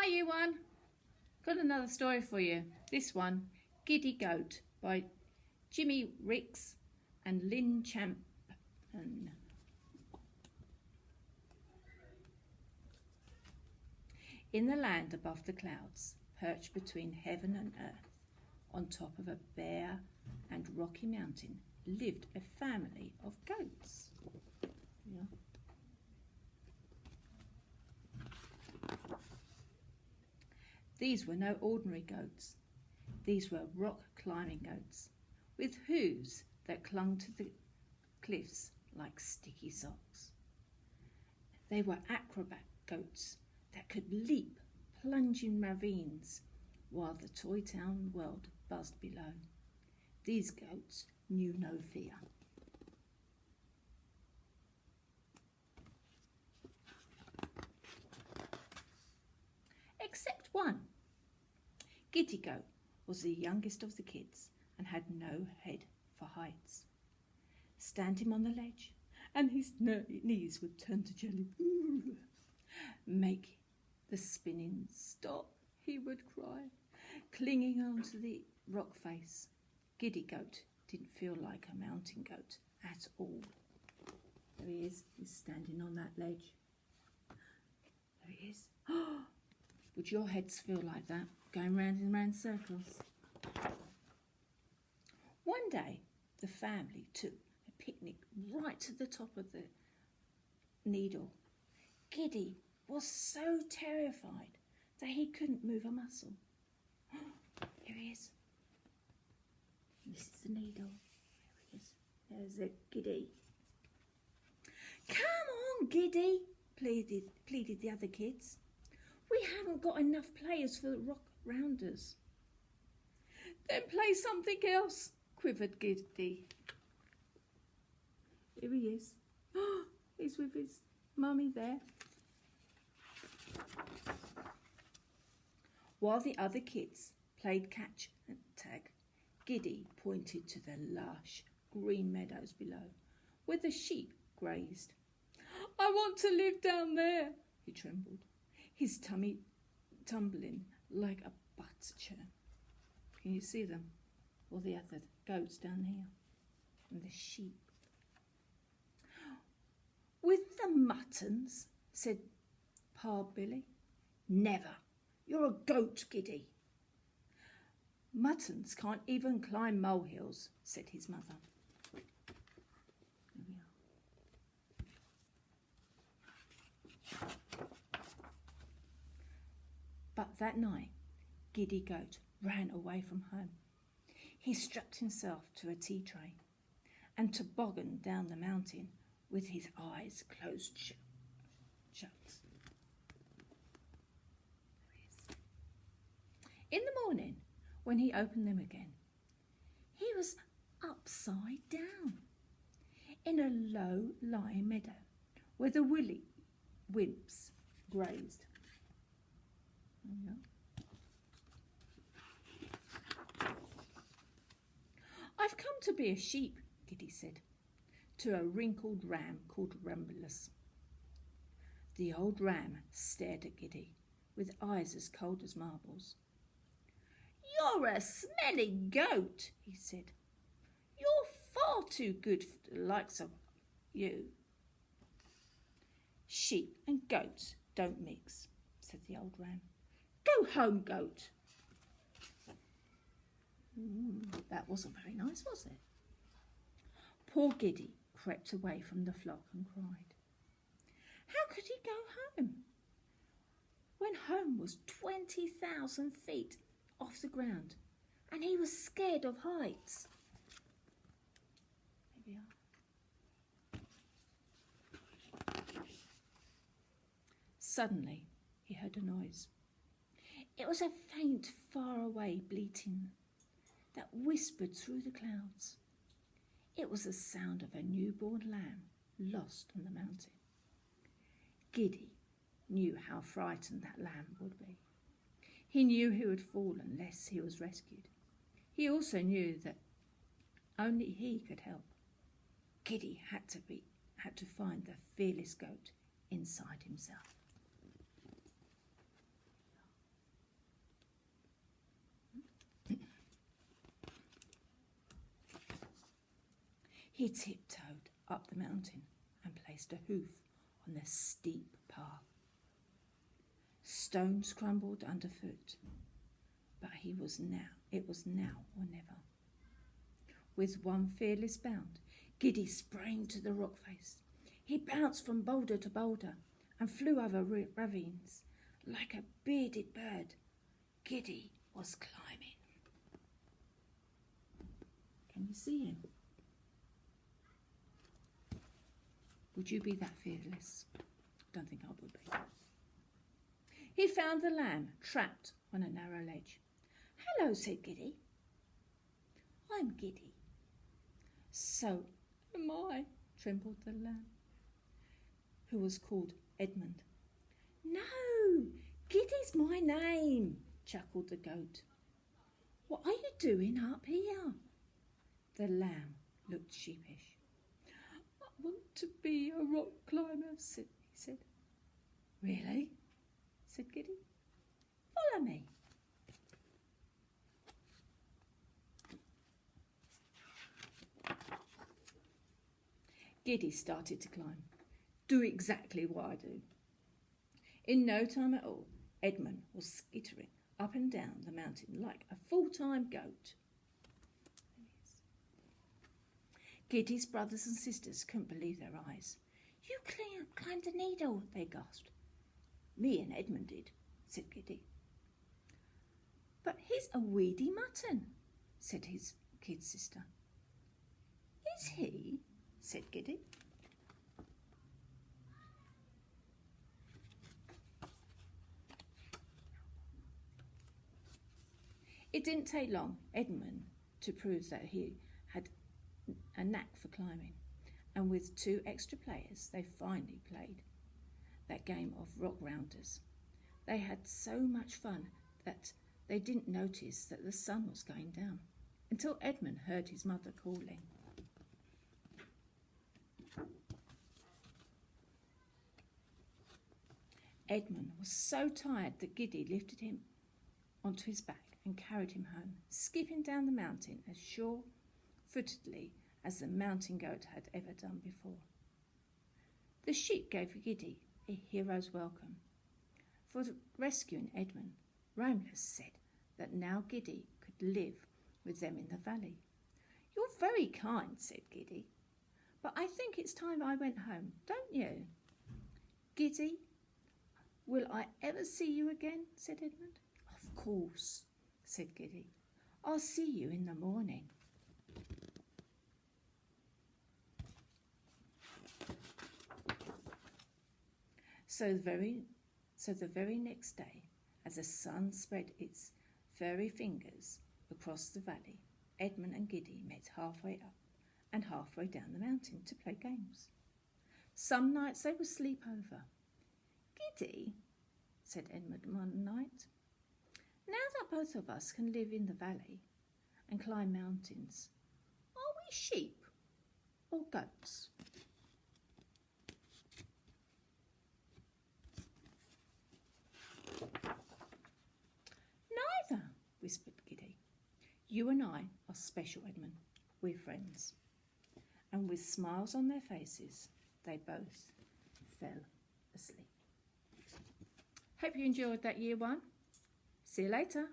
Hi, you one. Got another story for you. This one, Giddy Goat by Jimmy Ricks and Lynn Champion. In the land above the clouds, perched between heaven and earth, on top of a bare and rocky mountain, lived a family of goats. Yeah. These were no ordinary goats. These were rock-climbing goats, with hooves that clung to the cliffs like sticky socks. They were acrobat goats that could leap plunging ravines while the toy town world buzzed below. These goats knew no fear. Except one. Giddy Goat was the youngest of the kids and had no head for heights. Stand him on the ledge and his knees would turn to jelly. Make the spinning stop, he would cry, clinging onto the rock face. Giddy Goat didn't feel like a mountain goat at all. There he is, he's standing on that ledge. There he is. Would your heads feel like that, going round and round circles? One day, the family took a picnic right to the top of the needle. Giddy was so terrified that he couldn't move a muscle. Here he is. This is the needle. Here he is. There's the Giddy. Come on, Giddy, pleaded the other kids. We haven't got enough players for the rock rounders. Then play something else, quivered Giddy. Here he is. He's with his mummy there. While the other kids played catch and tag, Giddy pointed to the lush green meadows below, where the sheep grazed. I want to live down there, he trembled, his tummy tumbling like a butter churn. Can you see them? All the other goats down here, and the sheep. With the muttons, said Pa Billy. Never. You're a goat, Giddy. Muttons can't even climb molehills, said his mother. There we are. But that night, Giddy Goat ran away from home. He strapped himself to a tea tray and tobogganed down the mountain with his eyes closed shut. In the morning, when he opened them again, he was upside down in a low-lying meadow where the woolly wimps grazed. I've come to be a sheep, Giddy said, to a wrinkled ram called Rumbleless. The old ram stared at Giddy with eyes as cold as marbles. You're a smelly goat, he said. You're far too good for the likes of you. Sheep and goats don't mix, said the old ram. Go home, goat. That wasn't very nice, was it? Poor Giddy crept away from the flock and cried. How could he go home when home was 20,000 feet off the ground and he was scared of heights? Here we are. Suddenly he heard a noise. It was a faint, far-away bleating that whispered through the clouds. It was the sound of a newborn lamb lost on the mountain. Giddy knew how frightened that lamb would be. He knew he would fall unless he was rescued. He also knew that only he could help. Giddy had to find the fearless goat inside himself. He tiptoed up the mountain and placed a hoof on the steep path. Stones crumbled underfoot, but it was now or never. With one fearless bound, Giddy sprang to the rock face. He bounced from boulder to boulder and flew over ravines. Like a bearded bird, Giddy was climbing. Can you see him? Would you be that fearless? I don't think I would be. He found the lamb trapped on a narrow ledge. "Hello," said Giddy. "I'm Giddy." "So am I," trembled the lamb, who was called Edmund. "No, Giddy's my name," chuckled the goat. "What are you doing up here?" The lamb looked sheepish. "I want to be a rock climber," he said. "Really?" said Giddy. "Follow me." Giddy started to climb. Do exactly what I do. In no time at all, Edmund was skittering up and down the mountain like a full-time goat. Giddy's brothers and sisters couldn't believe their eyes. "You climbed the needle," they gasped. "Me and Edmund did," said Giddy. "But he's a weedy mutton," said his kid sister. "Is he?" said Giddy. It didn't take long, Edmund, to prove that he had a knack for climbing, and with 2 extra players, they finally played that game of rock rounders. They had so much fun that they didn't notice that the sun was going down until Edmund heard his mother calling. Edmund was so tired that Giddy lifted him onto his back and carried him home, skipping down the mountain as sure-footedly as the mountain goat had ever done before. The sheep gave Giddy a hero's welcome. For rescuing Edmund, Romulus said that now Giddy could live with them in the valley. "You're very kind," said Giddy, "but I think it's time I went home, don't you?" "Giddy, will I ever see you again?" said Edmund. "Of course," said Giddy. "I'll see you in the morning." So the very next day, as the sun spread its furry fingers across the valley, Edmund and Giddy met halfway up and halfway down the mountain to play games. Some nights they would sleep over. "Giddy," said Edmund one night, "now that both of us can live in the valley and climb mountains, are we sheep or goats?" "Neither," whispered Giddy. "You and I are special, Edmund. We're friends." And with smiles on their faces, they both fell asleep. Hope you enjoyed that year 1. See you later.